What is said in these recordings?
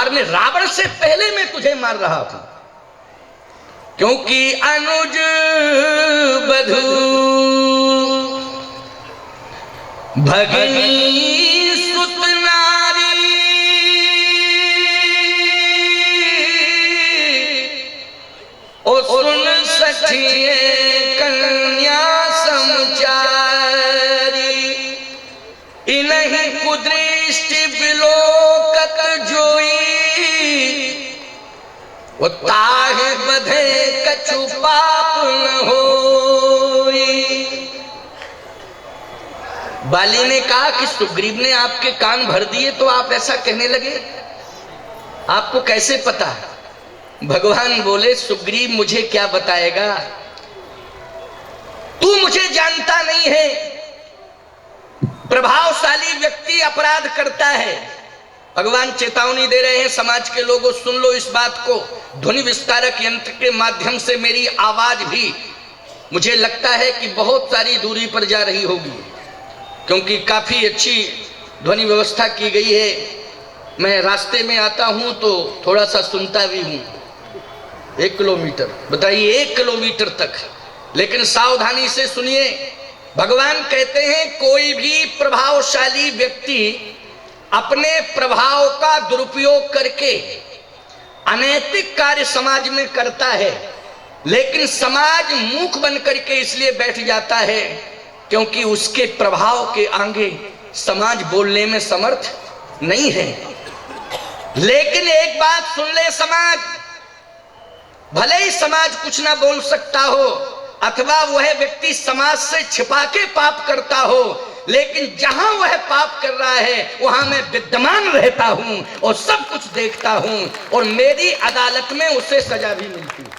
मारने, रावण से पहले मैं तुझे मार रहा हूं, क्योंकि अनुज बधू भगनी सुत नारी, ओ सुन सखिए कन्या समचारी, इन्हीं कुदृष्टि बिलोकत जोई, वो ताहे बधे कछु पाप न होई। बाली ने कहा कि सुग्रीव ने आपके कान भर दिए तो आप ऐसा कहने लगे, आपको कैसे पता? भगवान बोले, सुग्रीव मुझे क्या बताएगा, तू मुझे जानता नहीं है। प्रभावशाली व्यक्ति अपराध करता है। भगवान चेतावनी दे रहे हैं, समाज के लोगों सुन लो इस बात को। ध्वनि विस्तारक यंत्र के माध्यम से मेरी आवाज भी मुझे लगता है कि बहुत सारी दूरी पर जा रही होगी, क्योंकि काफी अच्छी ध्वनि व्यवस्था की गई है। मैं रास्ते में आता हूं तो थोड़ा सा सुनता भी हूं। 1 किलोमीटर, बताइए 1 किलोमीटर तक, लेकिन सावधानी से सुनिए। भगवान कहते हैं कोई भी प्रभावशाली व्यक्ति अपने प्रभाव का दुरुपयोग करके अनैतिक कार्य समाज में करता है, लेकिन समाज मूक बन करके इसलिए बैठ जाता है क्योंकि उसके प्रभाव के आगे समाज बोलने में समर्थ नहीं है। लेकिन एक बात सुन ले, समाज भले ही समाज कुछ ना बोल सकता हो अथवा वह व्यक्ति समाज से छिपा के पाप करता हो, लेकिन जहां वह पाप कर रहा है वहां मैं विद्यमान रहता हूं और सब कुछ देखता हूं, और मेरी अदालत में उसे सजा भी मिलती है।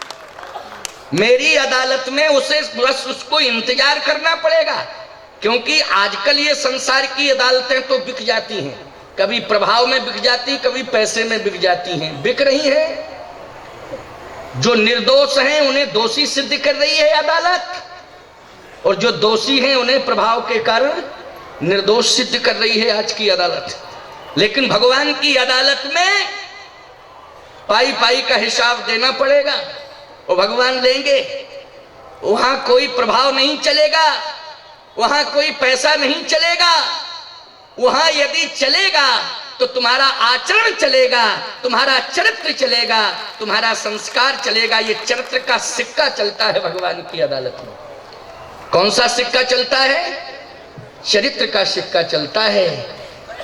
मेरी अदालत में उसे बस उसको इंतजार करना पड़ेगा, क्योंकि आजकल ये संसार की अदालतें तो बिक जाती हैं, कभी प्रभाव में बिक जाती, कभी पैसे में बिक जाती हैं। बिक रही है, जो निर्दोष हैं उन्हें दोषी सिद्ध कर रही है अदालत, और जो दोषी हैं उन्हें प्रभाव के कारण निर्दोष सिद्ध कर रही है आज की अदालत। लेकिन भगवान की अदालत में पाई पाई का हिसाब देना पड़ेगा, और भगवान लेंगे। वहां कोई प्रभाव नहीं चलेगा, वहां कोई पैसा नहीं चलेगा। वहां यदि चलेगा तो तुम्हारा आचरण चलेगा, तुम्हारा चरित्र चलेगा, तुम्हारा संस्कार चलेगा। ये चरित्र का सिक्का चलता है भगवान की अदालत में। कौन सा सिक्का चलता है? चरित्र का सिक्का चलता है।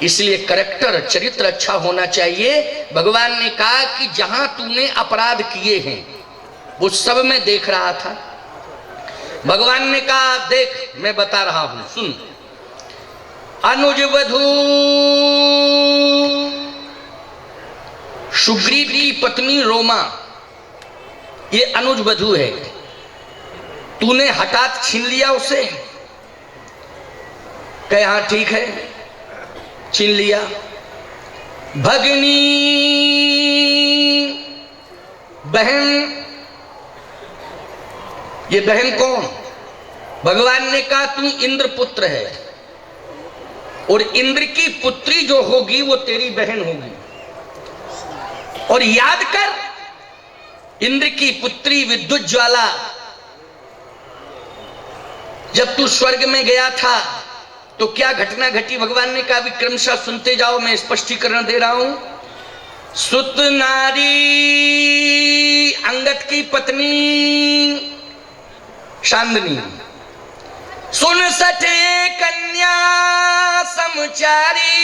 इसलिए करैक्टर, चरित्र अच्छा होना चाहिए। भगवान ने कहा कि जहां तूने अपराध किए हैं वो सब मैं देख रहा था। भगवान ने कहा देख मैं बता रहा हूं, सुन। अनुज वधू सुग्रीव की पत्नी रोमा, ये अनुज वधू है। तूने हठात छीन लिया उसे? कहे हाँ ठीक है, छीन लिया। भगनी बहन, ये बहन कौन? भगवान ने कहा तू इंद्र पुत्र है, और इंद्र की पुत्री जो होगी वो तेरी बहन होगी। और याद कर, इंद्र की पुत्री विद्युत ज्वाला, जब तू स्वर्ग में गया था तो क्या घटना घटी? भगवान ने कहा विक्रमशः सुनते जाओ, मैं स्पष्टीकरण दे रहा हूं। सुत नारी, अंगद की पत्नी शांदनी, सुन सटे कन्या समचारी।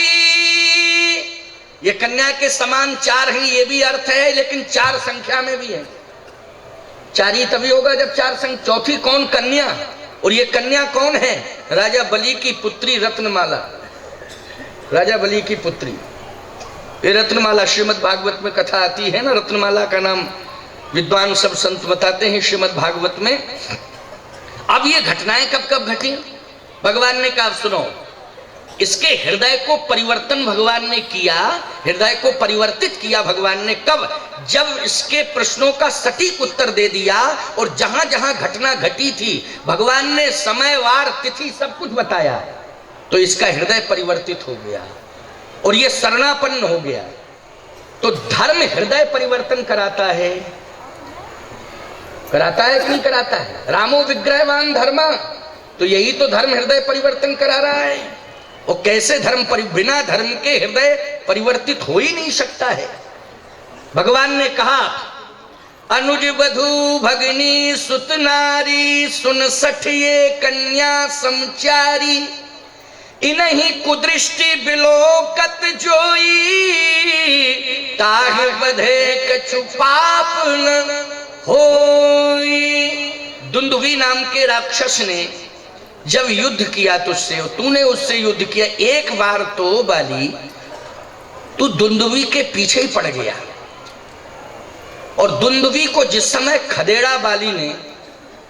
ये कन्या के समान 4 हैं, ये भी अर्थ है, लेकिन 4 संख्या में भी है। 4 ही तभी होगा जब 4 संख्या। चौथी कौन? कन्या। और ये कन्या कौन है? राजा बलि की पुत्री रत्नमाला, राजा बलि की पुत्री। ये रत्नमाला श्रीमद् भागवत में कथा आती है ना, रत्नमाला का नाम विद्वान सब संत बताते हैं श्रीमद् भागवत में। अब ये घटनाएं कब कब घटी? भगवान ने कहा सुनो, इसके हृदय को परिवर्तन भगवान ने किया, हृदय को परिवर्तित किया भगवान ने। कब? जब इसके प्रश्नों का सटीक उत्तर दे दिया, और जहां जहां घटना घटी थी भगवान ने समय, वार, तिथि सब कुछ बताया, तो इसका हृदय परिवर्तित हो गया और ये शरणापन्न हो गया। तो धर्म हृदय परिवर्तन कराता है कि नहीं कराता है? रामो विग्रहवान धर्म, तो यही तो धर्म हृदय परिवर्तन करा रहा है। और कैसे बिना धर्म के हृदय परिवर्तित हो ही नहीं सकता है। भगवान ने कहा, अनुज वधू भगनी सुत नारी, सुन सठ ये कन्या समचारी, इन्हीं कुदृष्टि बिलोकत जोई, ताह बधे कछु पाप न होई। दुंदुभी नाम के राक्षस ने जब युद्ध किया तुझसे, तूने उससे युद्ध किया, एक बार तो बाली तू दुंदुभी के पीछे ही पड़ गया। और दुंदुभी को जिस समय खदेड़ा बाली ने,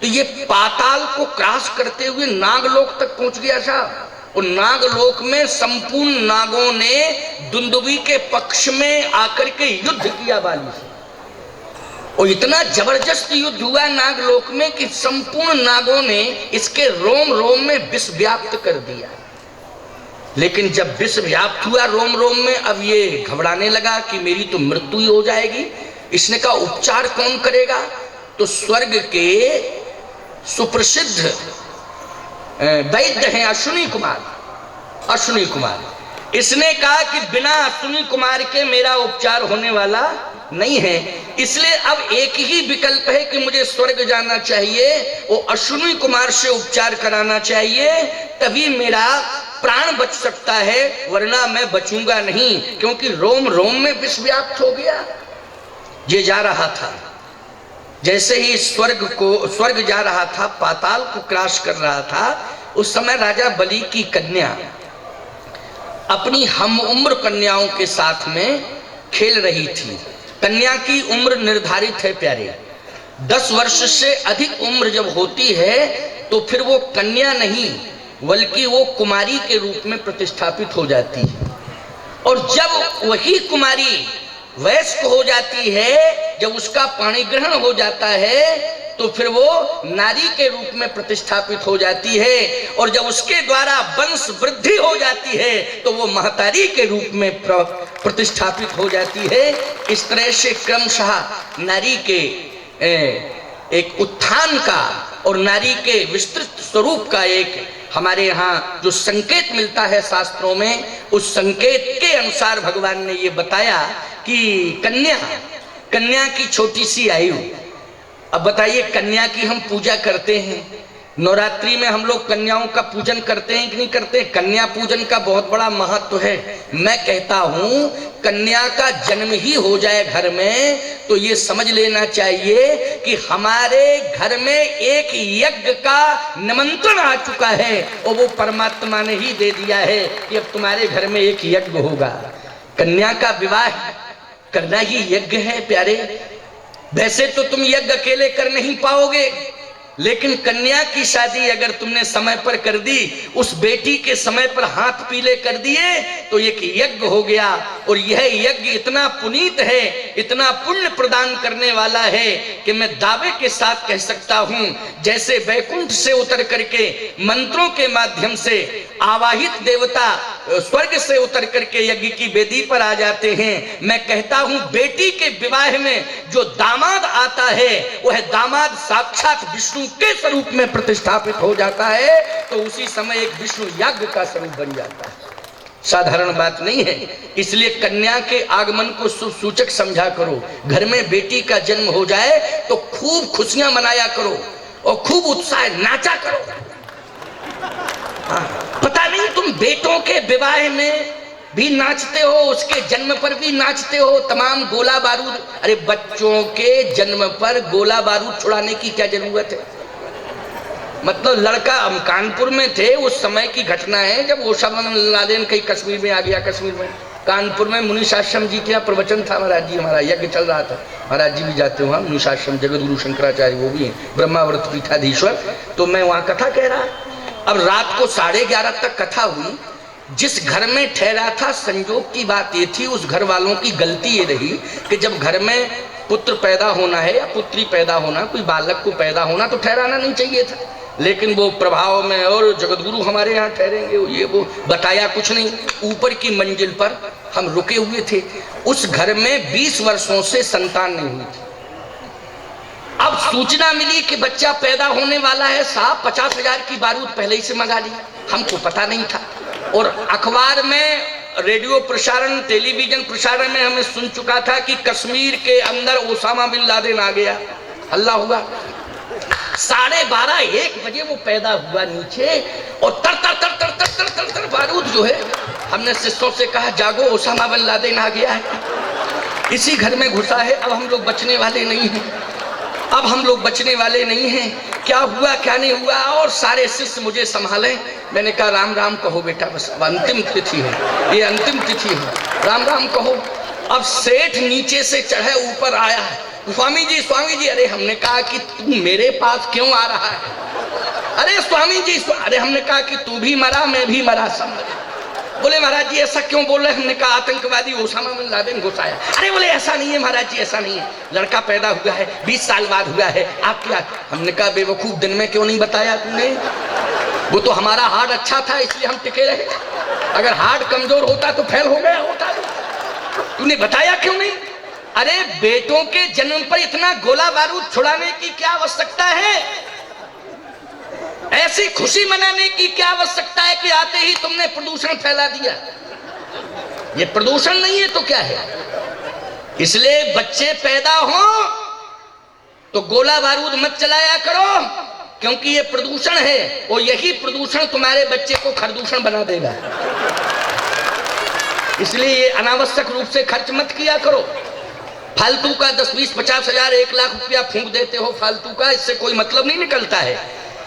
तो ये पाताल को क्रॉस करते हुए नागलोक तक पहुंच गया साहब। और नागलोक में संपूर्ण नागों ने दुंदुभी के पक्ष में आकर के युद्ध किया बाली से। और इतना जबरदस्त युद्ध हुआ नागलोक में कि संपूर्ण नागों ने इसके रोम रोम में विष व्याप्त कर दिया। लेकिन जब विष व्याप्त हुआ रोम रोम में, अब ये घबराने लगा कि मेरी तो मृत्यु ही हो जाएगी। इसने कहा उपचार कौन करेगा? तो स्वर्ग के सुप्रसिद्ध वैद्य हैं अश्विनी कुमार। इसने कहा कि बिना अश्विनी कुमार के मेरा उपचार होने वाला नहीं है, इसलिए अब एक ही विकल्प है कि मुझे स्वर्ग जाना चाहिए, वो अश्विनी कुमार से उपचार कराना चाहिए, तभी मेरा प्राण बच सकता है, वरना मैं बचूंगा नहीं, क्योंकि रोम रोम में विष व्याप्त हो गया। ये जा रहा था, जैसे ही स्वर्ग जा रहा था, पाताल को क्रॉस कर रहा था, उस समय राजा बलि की कन्या अपनी हम उम्र कन्याओं के साथ में खेल रही थी। कन्या की उम्र निर्धारित है प्यारे, 10 वर्ष से अधिक उम्र जब होती है तो फिर वो कन्या नहीं बल्कि वो कुमारी के रूप में प्रतिष्ठापित हो जाती है। और जब वही कुमारी वयस्क हो जाती है, जब उसका पाणी ग्रहण हो जाता है, तो फिर वो नारी के रूप में प्रतिष्ठापित हो जाती है। और जब उसके द्वारा वंश वृद्धि हो जाती है तो वो महतारी के रूप में प्रतिष्ठापित हो जाती है। इस तरह से क्रमशः नारी के एक उत्थान का और नारी के विस्तृत स्वरूप का एक हमारे यहाँ जो संकेत मिलता है शास्त्रों में, उस संकेत के अनुसार भगवान ने ये बताया कि कन्या की छोटी सी आयु। अब बताइए, कन्या की हम पूजा करते हैं, नवरात्रि में हम लोग कन्याओं का पूजन करते हैं कि नहीं करते? कन्या पूजन का बहुत बड़ा महत्व है। मैं कहता हूं कन्या का जन्म ही हो जाए घर में तो ये समझ लेना चाहिए कि हमारे घर में एक यज्ञ का निमंत्रण आ चुका है, और वो परमात्मा ने ही दे दिया है कि अब तुम्हारे घर में एक यज्ञ होगा। कन्या का विवाह करना ही यज्ञ है प्यारे। वैसे तो तुम यज्ञ अकेले कर नहीं पाओगे, लेकिन कन्या की शादी अगर तुमने समय पर कर दी, उस बेटी के समय पर हाथ पीले कर दिए, तो एक यज्ञ हो गया। और यह यज्ञ इतना पुनीत है, इतना पुण्य प्रदान करने वाला है कि मैं दावे के साथ कह सकता हूं, जैसे वैकुंठ से उतर करके मंत्रों के माध्यम से आवाहित देवता स्वर्ग से उतर करके यज्ञ की वेदी पर आ जाते हैं, मैं कहता हूं बेटी के विवाह में जो दामाद आता है, वह दामाद साक्षात विष्णु के स्वरूप में प्रतिष्ठापित हो जाता है, तो उसी समय एक विष्णु यज्ञ का स्वरूप बन जाता है। साधारण बात नहीं है। इसलिए कन्या के आगमन को शुभ सूचक समझा करो। घर में बेटी का जन्म हो जाए तो खूब खुशियां मनाया करो और खूब उत्साह नाचा करो। पता नहीं तुम बेटों के विवाह में भी नाचते हो, उसके जन्म पर भी नाचते हो, तमाम गोला बारूद। अरे बच्चों के जन्म पर गोला बारूद छुड़ाने की क्या जरूरत है? मतलब लड़का, हम कानपुर में थे, उस समय की घटना है जब ओसामा बिन लादेन कहीं कश्मीर में आ गया। कश्मीर में कानपुर में मुनीशाश्रम जी का प्रवचन था महाराज जी, हमारा यज्ञ चल रहा था। महाराज जी भी जाते हो, मुनीशाश्रम जगत गुरु शंकराचार्य वो भी हैं, ब्रह्मावर्त पीठाधीश्वर। तो मैं वहाँ कथा कह रहा, अब रात को 11:30 तक कथा हुई। जिस घर में ठहरा था, संजोग की बात ये थी, उस घर वालों की गलती ये रही कि जब घर में पुत्र पैदा होना है या पुत्री पैदा होना, कोई बालक को पैदा होना, तो ठहराना नहीं चाहिए था। लेकिन वो प्रभाव में और जगतगुरु हमारे यहाँ ठहरेंगे, ये वो बताया कुछ नहीं। ऊपर की मंजिल पर हम रुके हुए थे। उस घर में 20 वर्षों से संतान नहीं हुई थी। अब सूचना मिली कि बच्चा पैदा होने वाला है। साहब 50,000 की बारूद पहले ही से मंगा ली, हमको पता नहीं था। और अखबार में, रेडियो प्रसारण, टेलीविजन प्रसारण में हमें सुन चुका था कि कश्मीर के अंदर ओसामा बिन लादेन आ गया। हल्ला हुआ। 12:30 1 बजे वो पैदा हुआ नीचे, और तर तर तर तर तर तर तर तर बारूद जो है। हमने शिष्यों से कहा जागो, ओसामा बिन लादेन आ गया है, इसी घर में घुसा है। अब हम लोग बचने वाले नहीं हैं, अब हम लोग बचने वाले नहीं हैं। क्या हुआ क्या नहीं हुआ। और सारे शिष्य मुझे संभाले। मैंने कहा राम राम कहो बेटा, बस अब अंतिम तिथि है, ये अंतिम तिथि है, राम राम कहो। अब सेठ नीचे से चढ़े ऊपर आया है। स्वामी जी। अरे हमने कहा कि तू मेरे पास क्यों आ रहा है। अरे स्वामी जी। अरे हमने कहा कि तू भी मरा, मैं भी मरा, सब मरे। बोले महाराज जी ऐसा क्यों बोल रहे। हमने कहा आतंकवादी ओसामा बिन लादेन घुसाया। अरे बोले ऐसा नहीं है महाराज जी, ऐसा नहीं है, लड़का पैदा हुआ है, 20 साल बाद हुआ है। आप क्या। हमने कहा बेवकूफ, दिन में क्यों नहीं बताया तूने। वो तो हमारा हार्ट अच्छा था इसलिए हम टिके रहे, अगर हार्ट कमजोर होता तो फेल हो गया होता। तूने बताया क्यों नहीं। अरे बेटों के जन्म पर इतना गोला बारूद छुड़ाने की क्या आवश्यकता है, ऐसी खुशी मनाने की क्या आवश्यकता है कि आते ही तुमने प्रदूषण फैला दिया। ये प्रदूषण नहीं है तो क्या है। इसलिए बच्चे पैदा हो तो गोला बारूद मत चलाया करो, क्योंकि ये प्रदूषण है, और यही प्रदूषण तुम्हारे बच्चे को खरदूषण बना देगा। इसलिए ये अनावश्यक रूप से खर्च मत किया करो। फालतू का 10, 20, 50,000, 1 लाख रुपया फूंक देते हो फालतू का, इससे कोई मतलब नहीं निकलता है।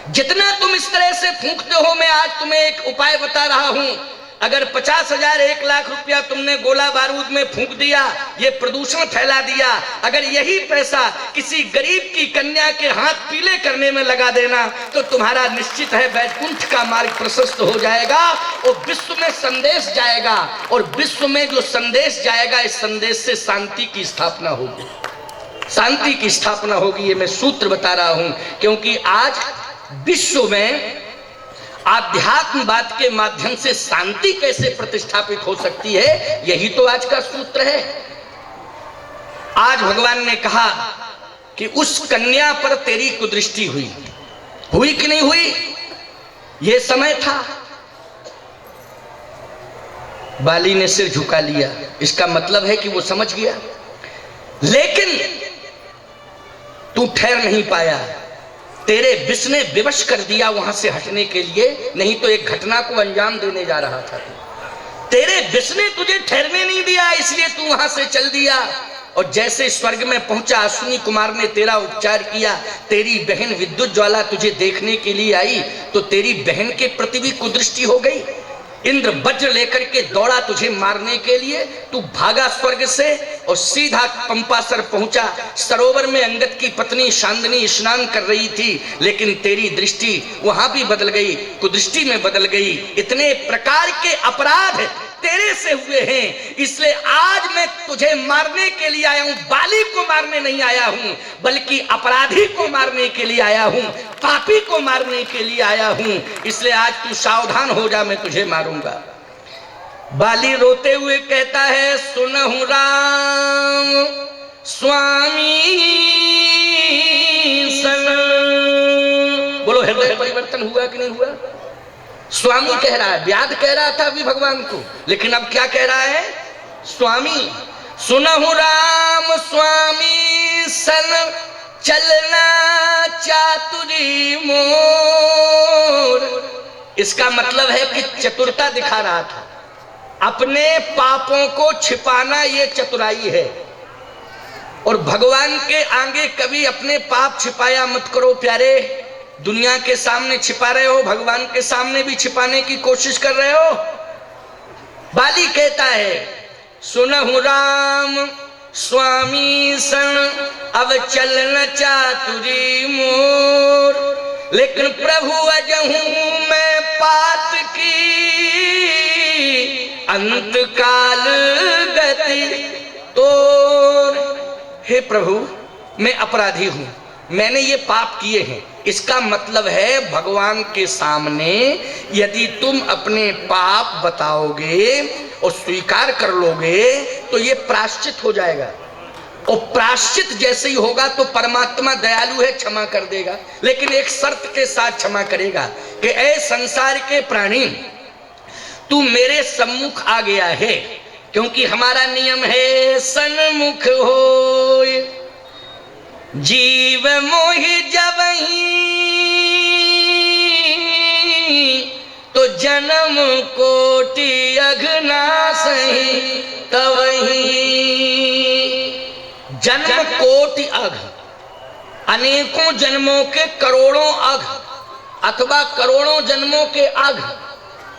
जितना तुम इस तरह से फूंकते हो, मैं आज तुम्हें एक उपाय बता रहा हूं। अगर 50,000, 1 लाख रुपया तुमने गोला बारूद में फूंक दिया, ये प्रदूषण फैला दिया, अगर यही पैसा किसी गरीब की कन्या के हाथ पीले करने में लगा देना, तो तुम्हारा निश्चित है वैकुंठ का मार्ग प्रशस्त हो जाएगा और विश्व में संदेश जाएगा। और विश्व में जो संदेश जाएगा, इस संदेश से शांति की स्थापना होगी, शांति की स्थापना होगी। ये मैं सूत्र बता रहा हूं, क्योंकि आज विश्व में आध्यात्मवाद के माध्यम से शांति कैसे प्रतिष्ठापित हो सकती है, यही तो आज का सूत्र है। आज भगवान ने कहा कि उस कन्या पर तेरी कुदृष्टि हुई कि नहीं हुई, यह समय था। बाली ने सिर झुका लिया, इसका मतलब है कि वो समझ गया, लेकिन तू ठहर नहीं पाया। तेरे विष ने विवश कर दिया वहां से हटने के लिए, नहीं तो एक घटना को अंजाम देने जा रहा था। तेरे विष ने तुझे ठहरने नहीं दिया, इसलिए तू वहां से चल दिया। और जैसे स्वर्ग में पहुंचा, अश्विनी कुमार ने तेरा उपचार किया। तेरी बहन विद्युत ज्वाला तुझे देखने के लिए आई, तो तेरी बहन के प्रति भी कुदृष्टि हो गई। इंद्र वज्र लेकर के दौड़ा तुझे मारने के लिए, तू भागा स्वर्ग से और सीधा पंपासर पहुंचा। सरोवर में अंगद की पत्नी शांदनी स्नान कर रही थी, लेकिन तेरी दृष्टि वहां भी बदल गई, कुदृष्टि में बदल गई। इतने प्रकार के अपराध तेरे से हुए हैं, इसलिए आज मैं तुझे मारने के लिए आया हूं। बाली को मारने नहीं आया हूं, बल्कि अपराधी को मारने के लिए आया हूं, पापी को मारने के लिए आया हूं। इसलिए आज तू सावधान हो जा, मैं तुझे मारूंगा। बाली रोते हुए कहता है, सुनहु राम स्वामी सन। बोलो हृदय परिवर्तन हुआ कि नहीं हुआ। स्वामी कह रहा है, व्याध कह रहा था अभी भगवान को, लेकिन अब क्या कह रहा है, स्वामी। सुनहु राम स्वामी सन, चलना चातुरी मोर। इसका मतलब है कि चतुरता दिखा रहा था, अपने पापों को छिपाना ये चतुराई है। और भगवान के आगे कभी अपने पाप छिपाया मत करो प्यारे। दुनिया के सामने छिपा रहे हो, भगवान के सामने भी छिपाने की कोशिश कर रहे हो। बाली कहता है, सुनहु राम स्वामी सन, अब चलन चातुरी मोर। लेकिन प्रभु अजहूं मैं पात की, अंत काल गति तोर। हे प्रभु, मैं अपराधी हूं, मैंने ये पाप किए हैं, इसका मतलब है भगवान के सामने यदि तुम अपने पाप बताओगे और स्वीकार कर लोगे तो ये प्रायश्चित हो जाएगा, और प्रायश्चित जैसे ही होगा तो परमात्मा दयालु है, क्षमा कर देगा, लेकिन एक शर्त के साथ क्षमा करेगा कि ऐ संसार के प्राणी, तू मेरे सम्मुख आ गया है, क्योंकि हमारा नियम है सन्मुख हो जीव मोहि जबहि, तो जन्म कोटि अघनासहि तवहि। जन्म कोटि अघ, अनेकों जन्मों के करोड़ों अघ अथवा करोड़ों जन्मों के अघ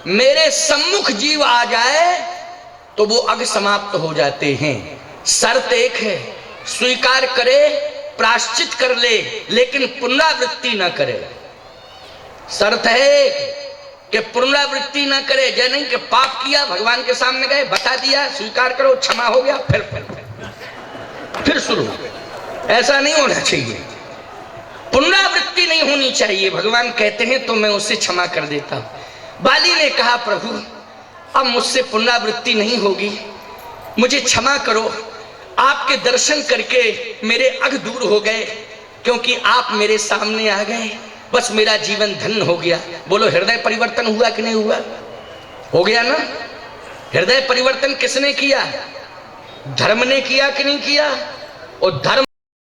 मेरे सम्मुख जीव आ जाए तो वो अघ समाप्त हो जाते हैं। शर्त एक है, स्वीकार करे, प्रायश्चित कर ले, लेकिन पुनरावृत्ति न करे। शर्त है कि पुनरावृत्ति न करे, जय नहीं कि पाप किया, भगवान के सामने गए, बता दिया, स्वीकार करो, क्षमा हो गया, फिर शुरू। ऐसा नहीं होना चाहिए, पुनरावृत्ति नहीं होनी चाहिए। भगवान कहते हैं तो मैं उसे क्षमा कर देता हूं। बाली ने कहा प्रभु अब मुझसे पुनरावृत्ति नहीं होगी, मुझे क्षमा करो, आपके दर्शन करके मेरे अघ दूर हो गए, क्योंकि आप मेरे सामने आ गए, बस मेरा जीवन धन्य हो गया। बोलो हृदय परिवर्तन हुआ कि नहीं हुआ? हो गया ना। हृदय परिवर्तन किसने किया? धर्म ने किया कि नहीं किया? और धर्म